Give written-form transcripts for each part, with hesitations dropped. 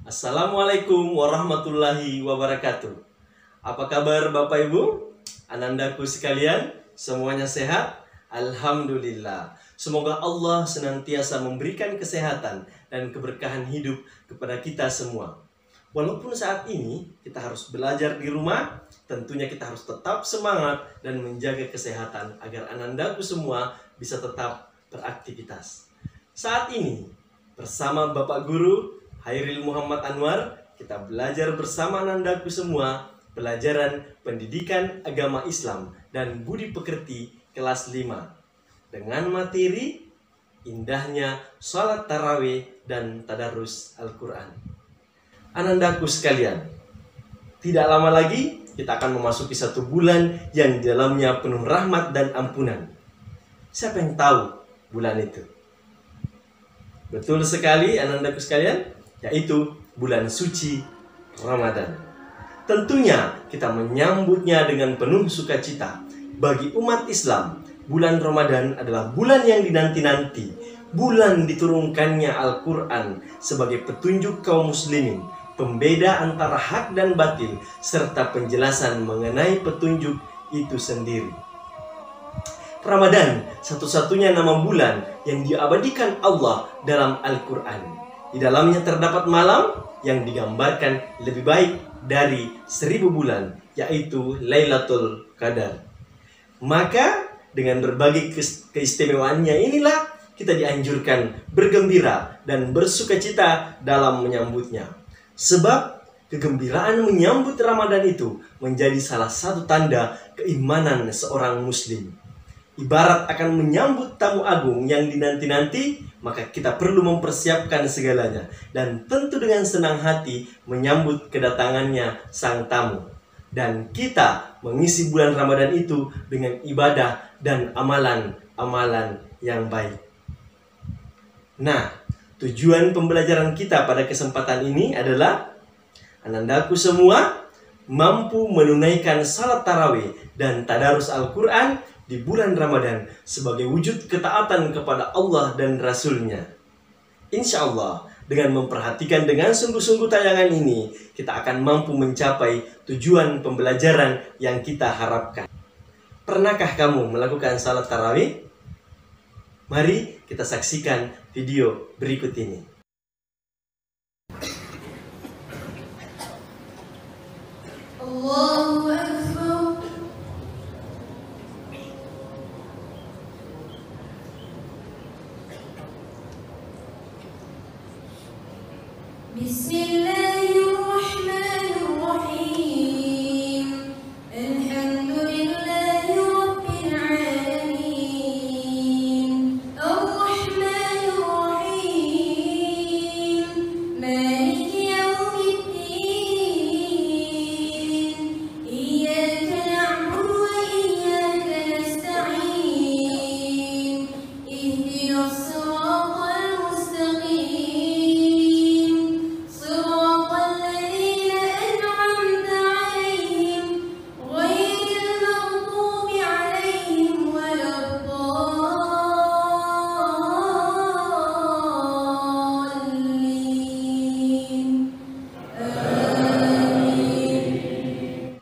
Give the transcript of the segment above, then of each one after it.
Assalamualaikum warahmatullahi wabarakatuh. Apa kabar Bapak Ibu? Anandaku sekalian, semuanya sehat? Alhamdulillah. Semoga Allah senantiasa memberikan kesehatan dan keberkahan hidup kepada kita semua. Walaupun saat ini kita harus belajar di rumah, tentunya kita harus tetap semangat dan menjaga kesehatan agar anandaku semua bisa tetap beraktivitas. Saat ini bersama Bapak Guru Hairil Muhammad Anwar, kita belajar bersama anandaku semua pelajaran pendidikan agama Islam dan budi pekerti kelas 5 dengan materi indahnya sholat tarawih dan tadarus Al-Quran. Anandaku sekalian, tidak lama lagi kita akan memasuki satu bulan yang di dalamnya penuh rahmat dan ampunan. Siapa yang tahu bulan itu? Betul sekali anandaku sekalian, yaitu bulan suci Ramadan. Tentunya kita menyambutnya dengan penuh sukacita. Bagi umat Islam, bulan Ramadan adalah bulan yang dinanti-nanti. Bulan diturunkannya Al-Quran sebagai petunjuk kaum muslimin, pembeda antara hak dan batil, serta penjelasan mengenai petunjuk itu sendiri. Ramadan satu-satunya nama bulan yang diabadikan Allah dalam Al-Quran. Di dalamnya terdapat malam yang digambarkan lebih baik dari 1000 bulan, yaitu Lailatul Qadar. Maka dengan berbagai keistimewaannya inilah kita dianjurkan bergembira dan bersukacita dalam menyambutnya. Sebab kegembiraan menyambut Ramadan itu menjadi salah satu tanda keimanan seorang muslim. Ibarat akan menyambut tamu agung yang dinanti-nanti, maka kita perlu mempersiapkan segalanya dan tentu dengan senang hati menyambut kedatangannya sang tamu. Dan kita mengisi bulan Ramadan itu dengan ibadah dan amalan-amalan yang baik. Nah, tujuan pembelajaran kita pada kesempatan ini adalah anandaku semua mampu menunaikan salat tarawih dan tadarus Al-Quran di bulan Ramadan sebagai wujud ketaatan kepada Allah dan Rasul-Nya. Insya Allah, dengan memperhatikan dengan sungguh-sungguh tayangan ini, kita akan mampu mencapai tujuan pembelajaran yang kita harapkan. Pernahkah kamu melakukan salat tarawih? Mari kita saksikan video berikut ini. Allahu Akbar. Bismillahirrahmanirrahim. Alhamdulillahi Rabbil alamin. Ar-Rahmanir-Rahim. Maliki yaumiddin. Iyyaka na'budu wa iyyaka nasta'in. Ihdinas siratal mustaqim.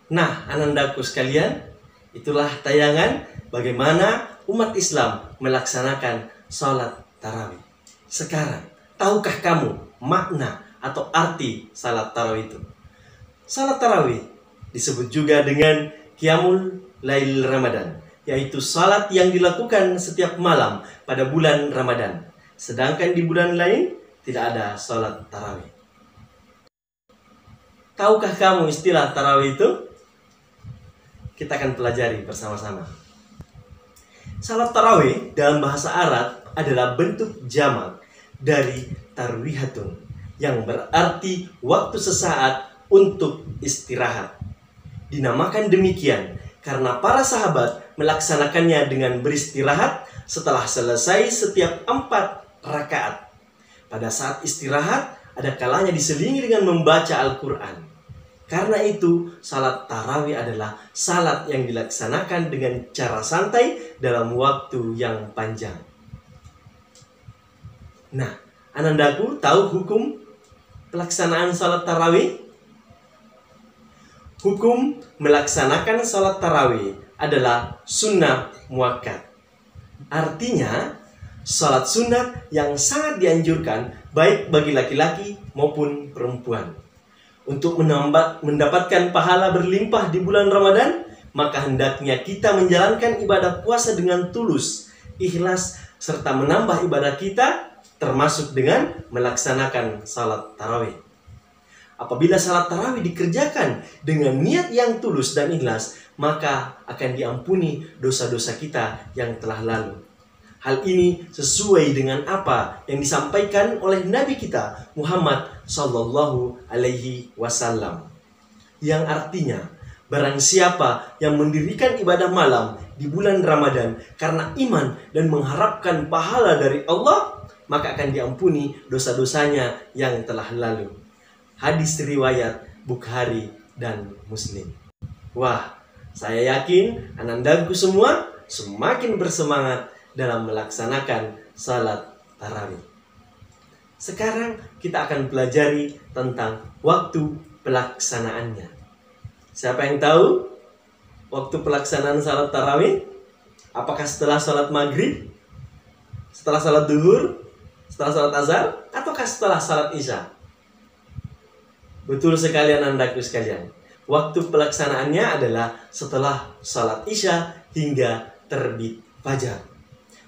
Nah, anandaku sekalian, itulah tayangan bagaimana umat Islam melaksanakan sholat tarawih. Sekarang, tahukah kamu makna atau arti salat tarawih itu? Salat tarawih disebut juga dengan Qiyamul Lail Ramadan, yaitu salat yang dilakukan setiap malam pada bulan Ramadan. Sedangkan di bulan lain tidak ada salat tarawih. Tahukah kamu istilah tarawih itu? Kita akan pelajari bersama-sama. Salat tarawih dalam bahasa Arab adalah bentuk jamak dari tarwihatun, yang berarti waktu sesaat untuk istirahat. Dinamakan demikian karena para sahabat melaksanakannya dengan beristirahat setelah selesai setiap 4 rakaat. Pada saat istirahat, ada kalanya diselingi dengan membaca Al-Quran. Karena itu, salat tarawih adalah salat yang dilaksanakan dengan cara santai dalam waktu yang panjang. Nah, anandaku tahu hukum pelaksanaan salat tarawih? Hukum melaksanakan salat tarawih adalah sunnah muakkad. Artinya, salat sunat yang sangat dianjurkan baik bagi laki-laki maupun perempuan. Untuk mendapatkan pahala berlimpah di bulan Ramadan, maka hendaknya kita menjalankan ibadah puasa dengan tulus, ikhlas, serta menambah ibadah kita termasuk dengan melaksanakan salat tarawih. Apabila salat tarawih dikerjakan dengan niat yang tulus dan ikhlas, maka akan diampuni dosa-dosa kita yang telah lalu. Hal ini sesuai dengan apa yang disampaikan oleh Nabi kita Muhammad Sallallahu Alaihi Wasallam, yang artinya, barang siapa yang mendirikan ibadah malam di bulan Ramadan karena iman dan mengharapkan pahala dari Allah, maka akan diampuni dosa-dosanya yang telah lalu. Hadis riwayat Bukhari dan Muslim. Wah, saya yakin anandaku semua semakin bersemangat dalam melaksanakan salat tarawih. Sekarang kita akan pelajari tentang waktu pelaksanaannya. Siapa yang tahu waktu pelaksanaan salat tarawih? Apakah setelah salat maghrib? Setelah salat duhur? Setelah salat azhar? Ataukah setelah salat isya? Betul sekali anandaku sekalian. Waktu pelaksanaannya adalah setelah salat isya hingga terbit fajar.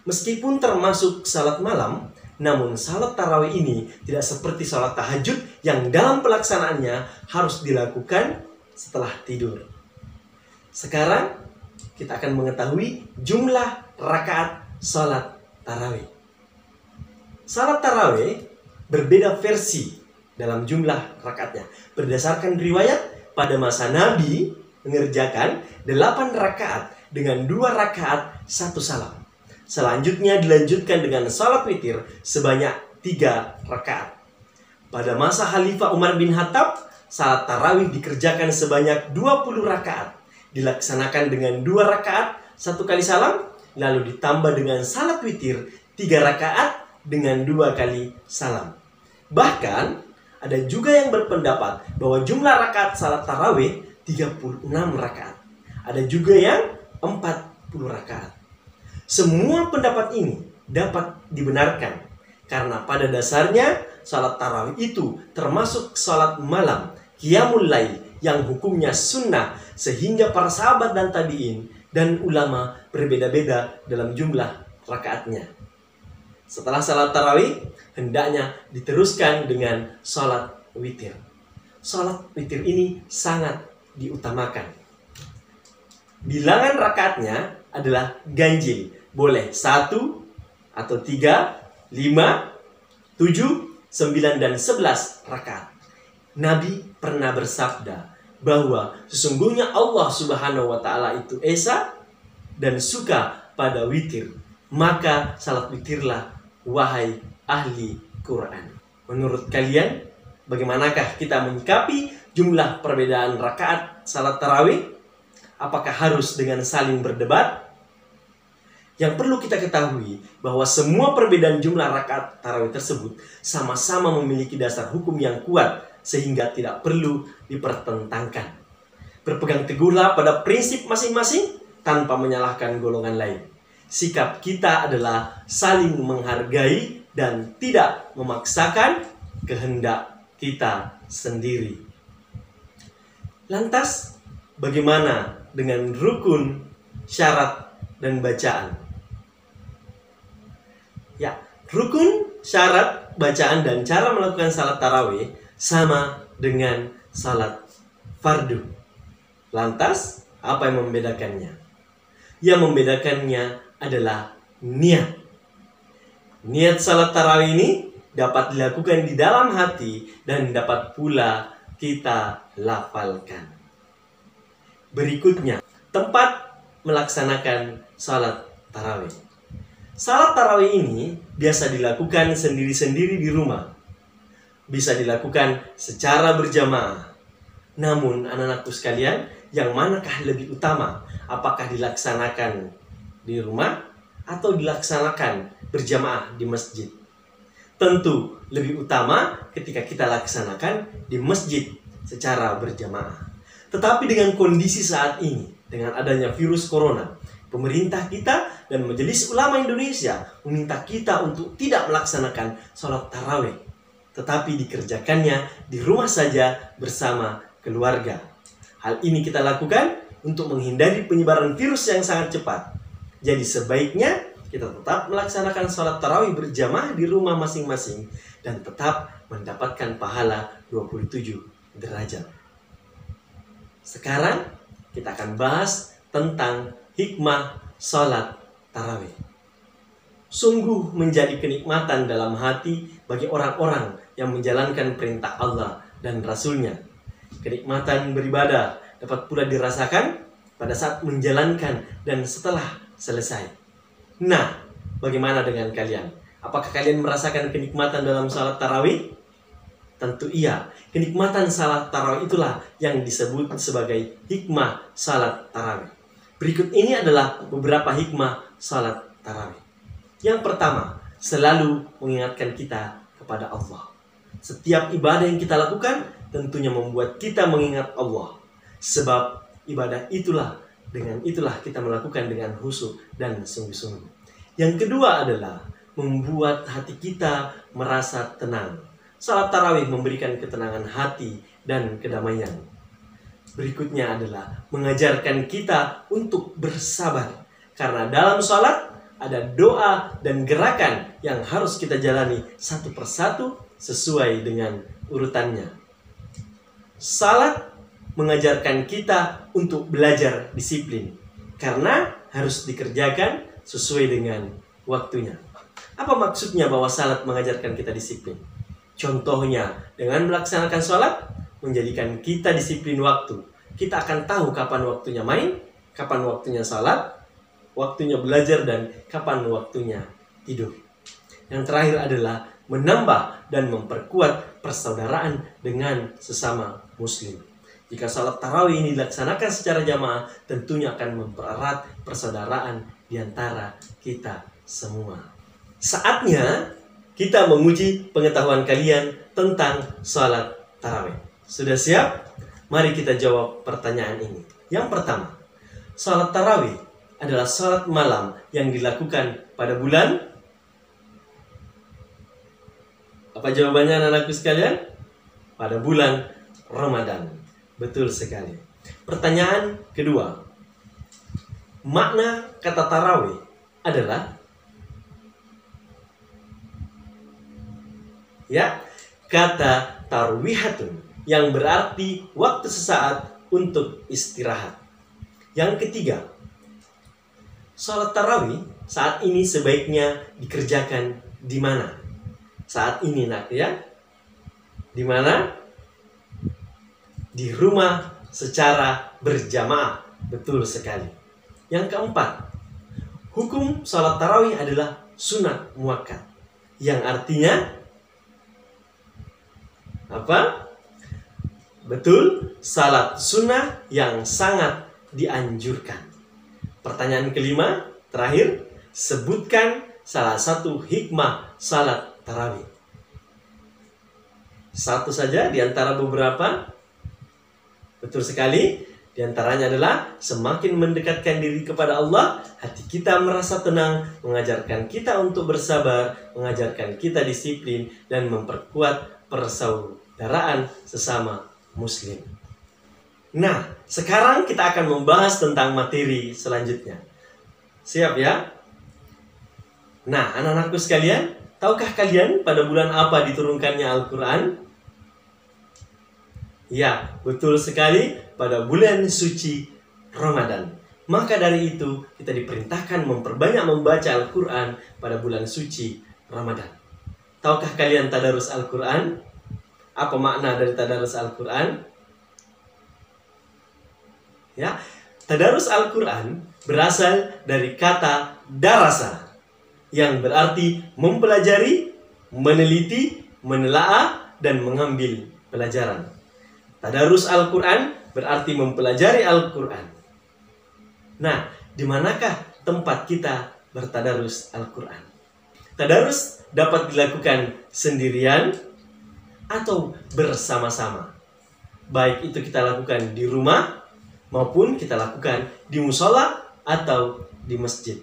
Meskipun termasuk salat malam, namun salat tarawih ini tidak seperti salat tahajud yang dalam pelaksanaannya harus dilakukan setelah tidur. Sekarang kita akan mengetahui jumlah rakaat salat tarawih. Salat tarawih berbeda versi dalam jumlah rakaatnya. Berdasarkan riwayat, pada masa Nabi mengerjakan 8 rakaat dengan 2 rakaat 1 salam. Selanjutnya dilanjutkan dengan salat witir sebanyak 3 rakaat. Pada masa Khalifah Umar bin Khattab, salat tarawih dikerjakan sebanyak 20 rakaat. Dilaksanakan dengan 2 rakaat 1 kali salam, lalu ditambah dengan salat witir 3 rakaat dengan 2 kali salam. Bahkan ada juga yang berpendapat bahwa jumlah rakaat salat tarawih 36 rakaat. Ada juga yang 40 rakaat. Semua pendapat ini dapat dibenarkan karena pada dasarnya salat tarawih itu termasuk salat malam, qiyamul lail, yang hukumnya sunnah, sehingga para sahabat dan tabi'in dan ulama berbeda-beda dalam jumlah rakaatnya. Setelah salat tarawih, hendaknya diteruskan dengan salat witir. Salat witir ini sangat diutamakan. Bilangan rakaatnya adalah ganjil. Boleh 1 atau 3, 5, 7, 9, dan 11 rakaat. Nabi pernah bersabda bahwa sesungguhnya Allah Subhanahu wa Ta'ala itu esa dan suka pada witir. Maka salat witirlah, wahai ahli Quran. Menurut kalian, bagaimanakah kita menyikapi jumlah perbedaan rakaat salat tarawih? Apakah harus dengan saling berdebat? Yang perlu kita ketahui bahwa semua perbedaan jumlah rakaat tarawih tersebut sama-sama memiliki dasar hukum yang kuat sehingga tidak perlu dipertentangkan. Berpegang teguhlah pada prinsip masing-masing tanpa menyalahkan golongan lain. Sikap kita adalah saling menghargai dan tidak memaksakan kehendak kita sendiri. Lantas, bagaimana dengan rukun, syarat, dan bacaan? Ya, rukun, syarat, bacaan, dan cara melakukan salat tarawih sama dengan salat fardu. Lantas, apa yang membedakannya? Yang membedakannya adalah niat. Niat salat tarawih ini dapat dilakukan di dalam hati dan dapat pula kita lafalkan. Berikutnya, tempat melaksanakan salat tarawih. Salat tarawih ini biasa dilakukan sendiri-sendiri di rumah. Bisa dilakukan secara berjamaah. Namun anak-anakku sekalian, yang manakah lebih utama? Apakah dilaksanakan di rumah atau dilaksanakan berjamaah di masjid? tentu lebih utama ketika kita laksanakan di masjid secara berjamaah. Tetapi dengan kondisi saat ini, dengan adanya virus corona, pemerintah kita dan Majelis Ulama Indonesia meminta kita untuk tidak melaksanakan sholat tarawih, tetapi dikerjakannya di rumah saja bersama keluarga. Hal ini kita lakukan untuk menghindari penyebaran virus yang sangat cepat. Jadi sebaiknya kita tetap melaksanakan sholat tarawih berjamaah di rumah masing-masing dan tetap mendapatkan pahala 27 derajat. Sekarang kita akan bahas tentang hikmah sholat tarawih. Sungguh menjadi kenikmatan dalam hati bagi orang-orang yang menjalankan perintah Allah dan Rasul-Nya. Kenikmatan beribadah dapat pula dirasakan pada saat menjalankan dan setelah selesai. Nah, bagaimana dengan kalian? Apakah kalian merasakan kenikmatan dalam sholat tarawih? Tentu iya. Kenikmatan salat tarawih itulah yang disebut sebagai hikmah salat tarawih. Berikut ini adalah beberapa hikmah salat tarawih. Yang pertama, selalu mengingatkan kita kepada Allah. Setiap ibadah yang kita lakukan tentunya membuat kita mengingat Allah. Sebab ibadah itulah, dengan itulah kita melakukan dengan khusyuk dan sungguh-sungguh. Yang kedua adalah membuat hati kita merasa tenang. Salat tarawih memberikan ketenangan hati dan kedamaian. Berikutnya adalah mengajarkan kita untuk bersabar. Karena dalam salat ada doa dan gerakan yang harus kita jalani satu persatu sesuai dengan urutannya. Salat mengajarkan kita untuk belajar disiplin. Karena harus dikerjakan sesuai dengan waktunya. Apa maksudnya bahwa salat mengajarkan kita disiplin? Contohnya, dengan melaksanakan sholat, menjadikan kita disiplin waktu. Kita akan tahu kapan waktunya main, kapan waktunya sholat, waktunya belajar, dan kapan waktunya tidur. Yang terakhir adalah menambah dan memperkuat persaudaraan dengan sesama muslim. Jika sholat tarawih ini dilaksanakan secara jamaah, tentunya akan mempererat persaudaraan di antara kita semua. Saatnya kita menguji pengetahuan kalian tentang sholat tarawih. Sudah siap? Mari kita jawab pertanyaan ini. Yang pertama, sholat tarawih adalah sholat malam yang dilakukan pada bulan. Apa jawabannya anak-anakku sekalian? Pada bulan Ramadan. Betul sekali. Pertanyaan kedua, makna kata tarawih adalah kata tarwihatun yang berarti waktu sesaat untuk istirahat. Yang ketiga, sholat tarawih saat ini sebaiknya dikerjakan di mana? Saat ini nak ya? Di mana? Di rumah secara berjamaah. Betul sekali. Yang keempat, hukum sholat tarawih adalah sunat muakkad, yang artinya apa? Betul, salat sunnah yang sangat dianjurkan. Pertanyaan kelima, terakhir, sebutkan salah satu hikmah salat tarawih. Satu saja di antara beberapa. Betul sekali. Di antaranya adalah semakin mendekatkan diri kepada Allah, hati kita merasa tenang, mengajarkan kita untuk bersabar, mengajarkan kita disiplin, dan memperkuat persaudaraan sesama muslim. Nah, sekarang kita akan membahas tentang materi selanjutnya. Siap ya? Nah, anak-anakku sekalian, tahukah kalian pada bulan apa diturunkannya Al-Quran? Ya, betul sekali, pada bulan suci Ramadan. Maka dari itu, kita diperintahkan memperbanyak membaca Al-Quran pada bulan suci Ramadan. Tahukah kalian tadarus Al-Quran? Apa makna dari tadarus Al-Quran? Ya, tadarus Al-Quran berasal dari kata darasa, yang berarti mempelajari, meneliti, menelaah, dan mengambil pelajaran. Tadarus Al-Quran berarti mempelajari Al-Quran. Nah, di manakah tempat kita bertadarus Al-Quran? Tadarus dapat dilakukan sendirian atau bersama-sama. Baik itu kita lakukan di rumah maupun kita lakukan di musola atau di masjid.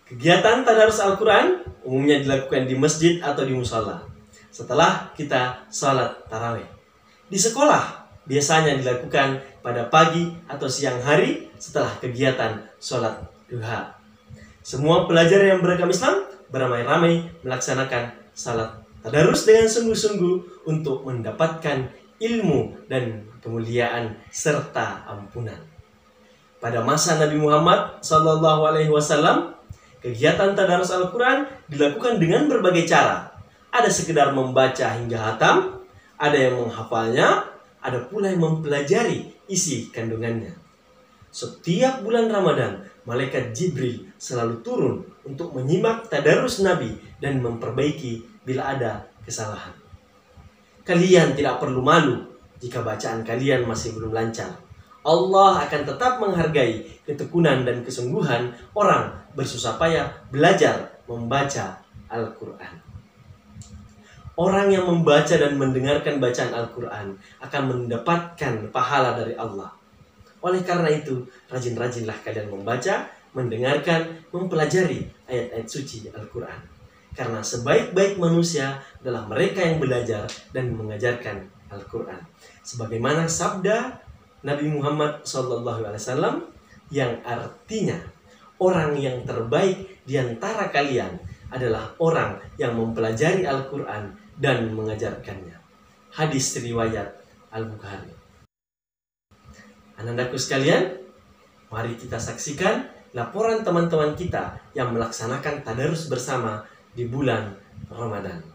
Kegiatan tadarus Al-Quran umumnya dilakukan di masjid atau di musola setelah kita sholat tarawih. Di sekolah biasanya dilakukan pada pagi atau siang hari setelah kegiatan sholat duha. Semua pelajar yang beragama Islam beramai-ramai melaksanakan salat tadarus dengan sungguh-sungguh untuk mendapatkan ilmu dan kemuliaan serta ampunan. Pada masa Nabi Muhammad SAW, kegiatan tadarus Al-Quran dilakukan dengan berbagai cara. Ada sekedar membaca hingga hatam, ada yang menghafalnya, ada pula yang mempelajari isi kandungannya. Setiap bulan Ramadan, malaikat Jibril selalu turun untuk menyimak tadarus Nabi dan memperbaiki bila ada kesalahan. Kalian tidak perlu malu jika bacaan kalian masih belum lancar. Allah akan tetap menghargai ketekunan dan kesungguhan orang bersusah payah belajar membaca Al-Quran. Orang yang membaca dan mendengarkan bacaan Al-Quran akan mendapatkan pahala dari Allah. Oleh karena itu, rajin-rajinlah kalian membaca, mendengarkan, mempelajari ayat-ayat suci Al-Quran. Karena sebaik-baik manusia adalah mereka yang belajar dan mengajarkan Al-Quran. Sebagaimana sabda Nabi Muhammad SAW yang artinya, orang yang terbaik di antara kalian adalah orang yang mempelajari Al-Quran dan mengajarkannya. Hadis riwayat Al-Bukhari. Anandaku sekalian, mari kita saksikan laporan teman-teman kita yang melaksanakan tadarus bersama di bulan Ramadan.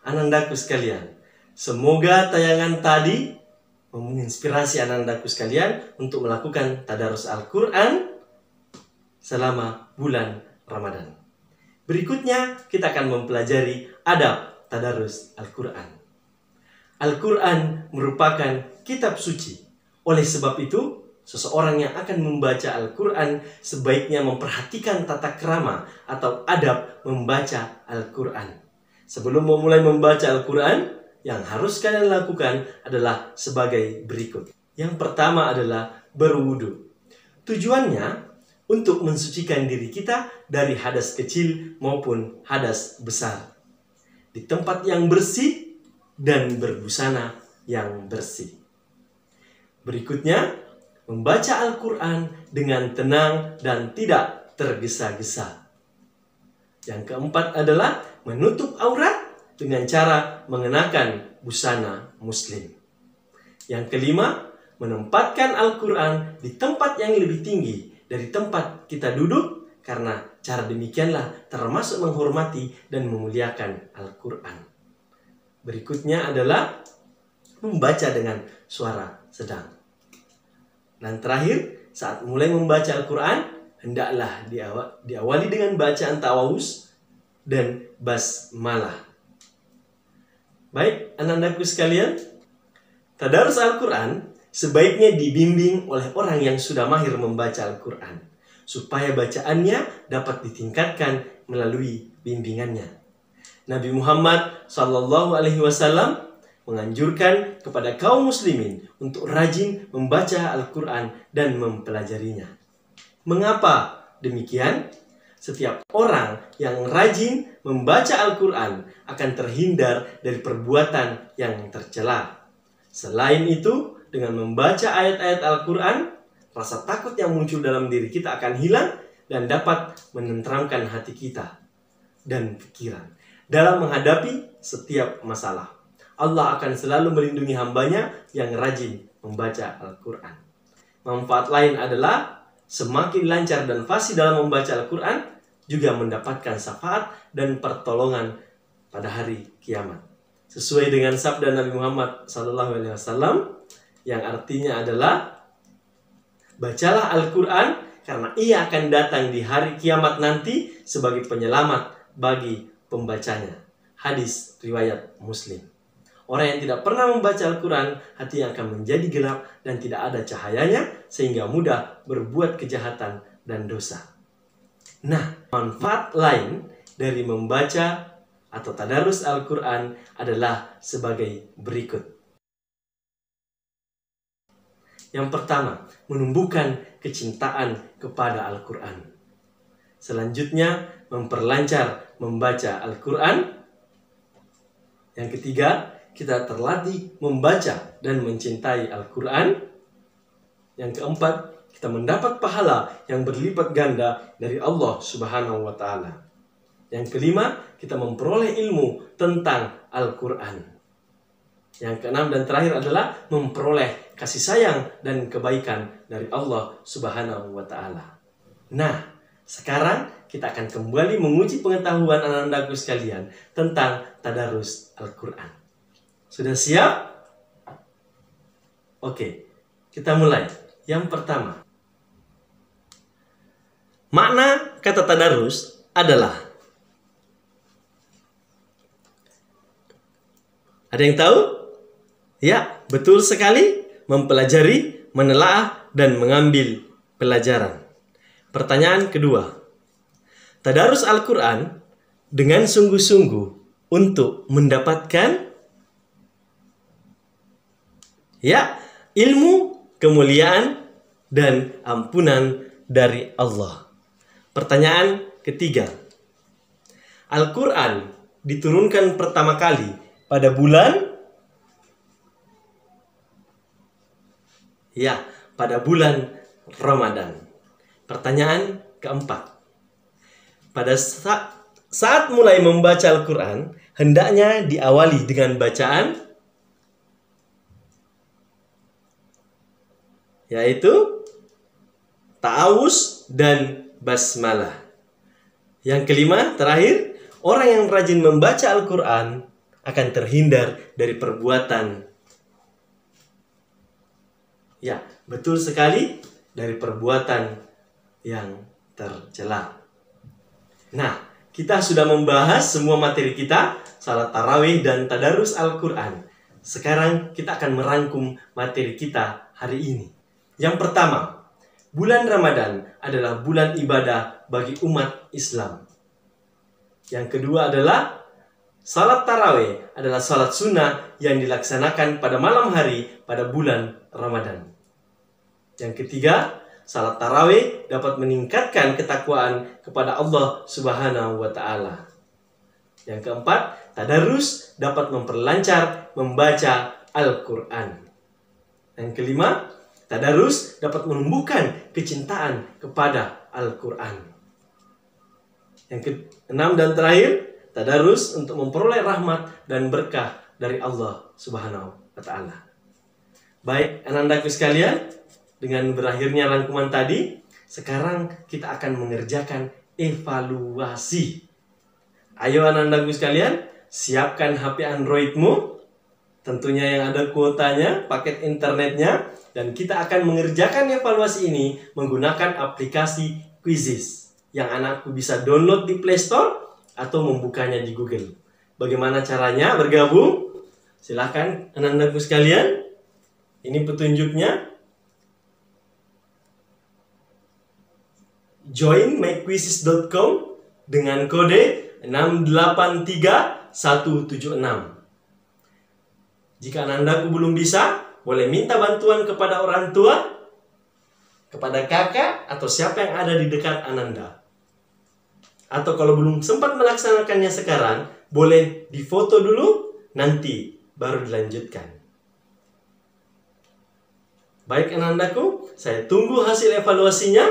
Anandaku sekalian, semoga tayangan tadi menginspirasi anandaku sekalian untuk melakukan tadarus Al-Quran selama bulan Ramadan. Berikutnya kita akan mempelajari adab tadarus Al-Quran. Al-Quran merupakan kitab suci. Oleh sebab itu, seseorang yang akan membaca Al-Quran sebaiknya memperhatikan tata krama atau adab membaca Al-Quran. Sebelum memulai membaca Al-Quran, yang harus kalian lakukan adalah sebagai berikut. Yang pertama adalah berwudu. Tujuannya untuk mensucikan diri kita dari hadas kecil maupun hadas besar. Di tempat yang bersih dan berbusana yang bersih. Berikutnya, membaca Al-Quran dengan tenang dan tidak tergesa-gesa. Yang keempat adalah menutup aurat dengan cara mengenakan busana muslim. Yang kelima, menempatkan Al-Quran di tempat yang lebih tinggi dari tempat kita duduk, karena cara demikianlah termasuk menghormati dan memuliakan Al-Quran. Berikutnya adalah membaca dengan suara sedang. Dan terakhir, saat mulai membaca Al-Quran, hendaklah diawali dengan bacaan ta'awuz dan basmalah. Baik, anandaku sekalian, tadarus Al-Quran sebaiknya dibimbing oleh orang yang sudah mahir membaca Al-Quran. supaya bacaannya dapat ditingkatkan melalui bimbingannya. Nabi Muhammad SAW menganjurkan kepada kaum muslimin untuk rajin membaca Al-Quran dan mempelajarinya. Mengapa demikian? Setiap orang yang rajin membaca Al-Quran akan terhindar dari perbuatan yang tercela. Selain itu, dengan membaca ayat-ayat Al-Quran, rasa takut yang muncul dalam diri kita akan hilang dan dapat menenteramkan hati kita dan pikiran dalam menghadapi setiap masalah. Allah akan selalu melindungi hambanya yang rajin membaca Al-Quran. Manfaat lain adalah semakin lancar dan fasih dalam membaca Al-Quran juga mendapatkan syafaat dan pertolongan pada hari kiamat. Sesuai dengan sabda Nabi Muhammad SAW yang artinya adalah, bacalah Al-Quran karena ia akan datang di hari kiamat nanti sebagai penyelamat bagi pembacanya. Hadis riwayat Muslim. Orang yang tidak pernah membaca Al-Quran, hatinya akan menjadi gelap dan tidak ada cahayanya sehingga mudah berbuat kejahatan dan dosa. Nah, manfaat lain dari membaca atau tadarus Al-Quran adalah sebagai berikut. Yang pertama, menumbuhkan kecintaan kepada Al-Quran. Selanjutnya, memperlancar membaca Al-Quran. Yang ketiga, kita terlatih membaca dan mencintai Al-Quran. Yang keempat, kita mendapat pahala yang berlipat ganda dari Allah Subhanahu wa Ta'ala. Yang kelima, kita memperoleh ilmu tentang Al-Quran. Yang keenam dan terakhir adalah memperoleh kasih sayang dan kebaikan dari Allah Subhanahu wa Ta'ala. Nah, sekarang kita akan kembali menguji pengetahuan anandaku sekalian tentang tadarus Al-Quran. Sudah siap? Oke, kita mulai. Yang pertama, makna kata tadarus adalah, ada yang tahu? Ya, betul sekali, mempelajari, menelaah, dan mengambil pelajaran. Pertanyaan kedua, tadarus Al-Quran dengan sungguh-sungguh untuk mendapatkan ilmu, kemuliaan, dan ampunan dari Allah. Pertanyaan ketiga, Al-Quran diturunkan pertama kali pada bulan? Ya, pada bulan Ramadan. Pertanyaan keempat, pada saat mulai membaca Al-Quran, hendaknya diawali dengan bacaan, yaitu ta'awuz dan basmalah. Yang kelima, terakhir, orang yang rajin membaca Al-Quran akan terhindar dari perbuatan, ya, betul sekali, dari perbuatan yang tercela. Nah, kita sudah membahas semua materi kita, salat tarawih dan tadarus Al-Quran. Sekarang kita akan merangkum materi kita hari ini. Yang pertama, bulan Ramadan adalah bulan ibadah bagi umat Islam. Yang kedua adalah salat tarawih adalah salat sunnah yang dilaksanakan pada malam hari pada bulan Ramadan. Yang ketiga, salat tarawih dapat meningkatkan ketakwaan kepada Allah Subhanahu wa Ta'ala. Yang keempat, tadarus dapat memperlancar membaca Al-Quran. Yang kelima, tadarus dapat menumbuhkan kecintaan kepada Al-Quran. Yang keenam dan terakhir, tadarus untuk memperoleh rahmat dan berkah dari Allah Subhanahu wa Ta'ala. Baik, anandaku sekalian, dengan berakhirnya rangkuman tadi, sekarang kita akan mengerjakan evaluasi. Ayo anandaku sekalian, siapkan HP Androidmu, tentunya yang ada kuotanya, paket internetnya, dan kita akan mengerjakan evaluasi ini menggunakan aplikasi Quizizz yang anakku bisa download di Play Store atau membukanya di Google. Bagaimana caranya bergabung? Silahkan anandaku sekalian, ini petunjuknya. joinmyquizzes.com dengan kode 683176. Jika anandaku belum bisa, boleh minta bantuan kepada orang tua, kepada kakak, atau siapa yang ada di dekat ananda. Atau kalau belum sempat melaksanakannya sekarang, boleh difoto dulu, nanti baru dilanjutkan. Baik anandaku, saya tunggu hasil evaluasinya.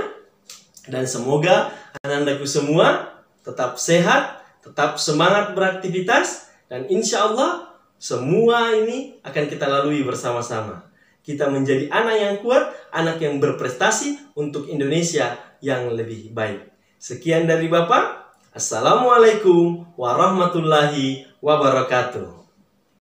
Dan semoga anandaku semua tetap sehat, tetap semangat beraktivitas. Dan insya Allah semua ini akan kita lalui bersama-sama. Kita menjadi anak yang kuat, anak yang berprestasi untuk Indonesia yang lebih baik. Sekian dari Bapak. Assalamualaikum warahmatullahi wabarakatuh.